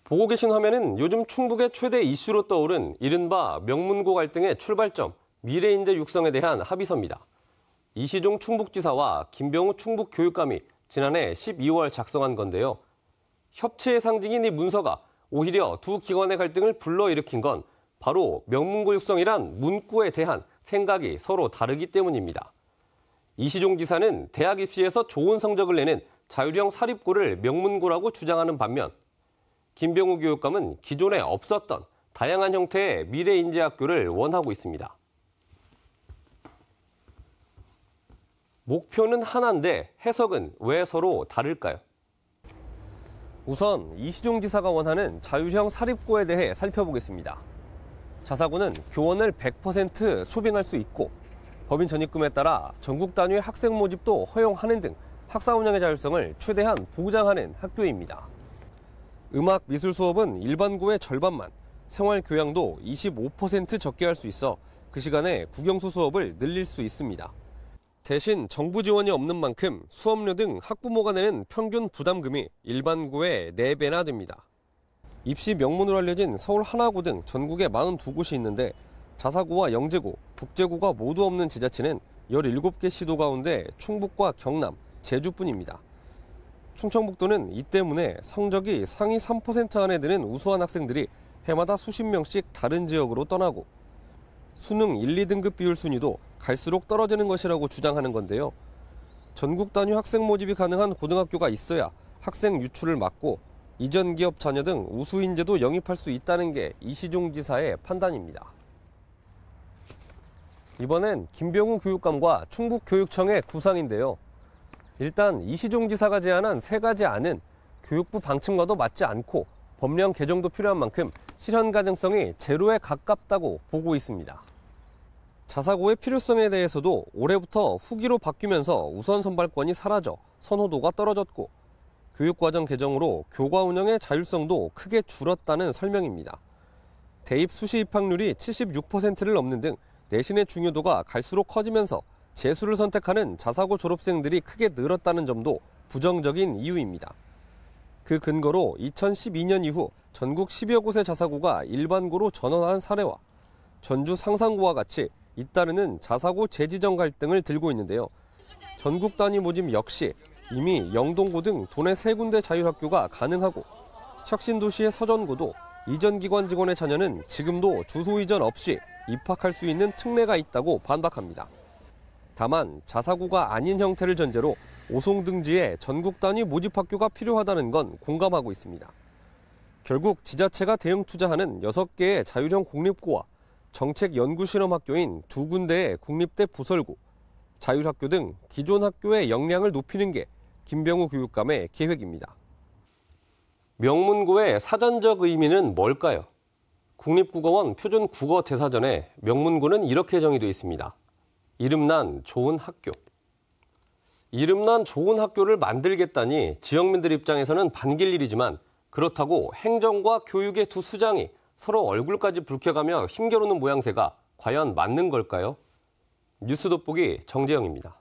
보고 계신 화면은 요즘 충북의 최대 이슈로 떠오른 이른바 명문고 갈등의 출발점, 미래인재 육성에 대한 합의서입니다. 이시종 충북지사와 김병우 충북교육감이 지난해 12월 작성한 건데요. 협치의 상징인 이 문서가 오히려 두 기관의 갈등을 불러일으킨 건 바로 명문고 육성이란 문구에 대한 생각이 서로 다르기 때문입니다. 이시종 지사는 대학 입시에서 좋은 성적을 내는 자율형 사립고를 명문고라고 주장하는 반면 김병우 교육감은 기존에 없었던 다양한 형태의 미래인재학교를 원하고 있습니다. 목표는 하나인데 해석은 왜 서로 다를까요? 우선 이시종 지사가 원하는 자율형 사립고에 대해 살펴보겠습니다. 자사고는 교원을 100% 수빙할 수 있고 법인 전입금에 따라 전국 단위 학생 모집도 허용하는 등 학사 운영의 자율성을 최대한 보장하는 학교입니다. 음악, 미술 수업은 일반고의 절반만, 생활교양도 25% 적게 할 수 있어 그 시간에 국영수 수업을 늘릴 수 있습니다. 대신 정부 지원이 없는 만큼 수업료 등 학부모가 내는 평균 부담금이 일반고의 4배나 됩니다. 입시 명문으로 알려진 서울 하나고 등 전국에 42곳이 있는데 자사고와 영재고, 국제고가 모두 없는 지자체는 17개 시도 가운데 충북과 경남, 제주뿐입니다. 충청북도는 이 때문에 성적이 상위 3% 안에 드는 우수한 학생들이 해마다 수십 명씩 다른 지역으로 떠나고 수능 1, 2등급 비율 순위도 갈수록 떨어지는 것이라고 주장하는 건데요. 전국 단위 학생 모집이 가능한 고등학교가 있어야 학생 유출을 막고 이전 기업 자녀 등 우수 인재도 영입할 수 있다는 게 이시종 지사의 판단입니다. 이번엔 김병우 교육감과 충북교육청의 구상인데요. 일단 이시종 지사가 제안한 3가지 안은 교육부 방침과도 맞지 않고 법령 개정도 필요한 만큼 실현 가능성이 제로에 가깝다고 보고 있습니다. 자사고의 필요성에 대해서도 올해부터 후기로 바뀌면서 우선 선발권이 사라져 선호도가 떨어졌고 교육과정 개정으로 교과 운영의 자율성도 크게 줄었다는 설명입니다. 대입 수시 입학률이 76%를 넘는 등 내신의 중요도가 갈수록 커지면서 재수를 선택하는 자사고 졸업생들이 크게 늘었다는 점도 부정적인 이유입니다. 그 근거로 2012년 이후 전국 10여 곳의 자사고가 일반고로 전환한 사례와 전주 상산고와 같이 잇따르는 자사고 재지정 갈등을 들고 있는데요. 전국 단위 모집 역시 이미 영동고 등 도내 3군데 자율학교가 가능하고 혁신도시의 서전고도 이전 기관 직원의 자녀는 지금도 주소 이전 없이 입학할 수 있는 특례가 있다고 반박합니다. 다만 자사고가 아닌 형태를 전제로 오송등지에 전국 단위 모집학교가 필요하다는 건 공감하고 있습니다. 결국 지자체가 대응 투자하는 6개의 자율형 공립고와 정책연구실험학교인 2군데의 국립대 부설고, 자율학교 등 기존 학교의 역량을 높이는 게 김병우 교육감의 계획입니다. 명문고의 사전적 의미는 뭘까요? 국립국어원 표준국어대사전에 명문고는 이렇게 정의되어 있습니다. 이름난 좋은 학교. 이름난 좋은 학교를 만들겠다니 지역민들 입장에서는 반길 일이지만 그렇다고 행정과 교육의 두 수장이 서로 얼굴까지 붉혀가며 힘겨루는 모양새가 과연 맞는 걸까요? 뉴스 돋보기 정재영입니다.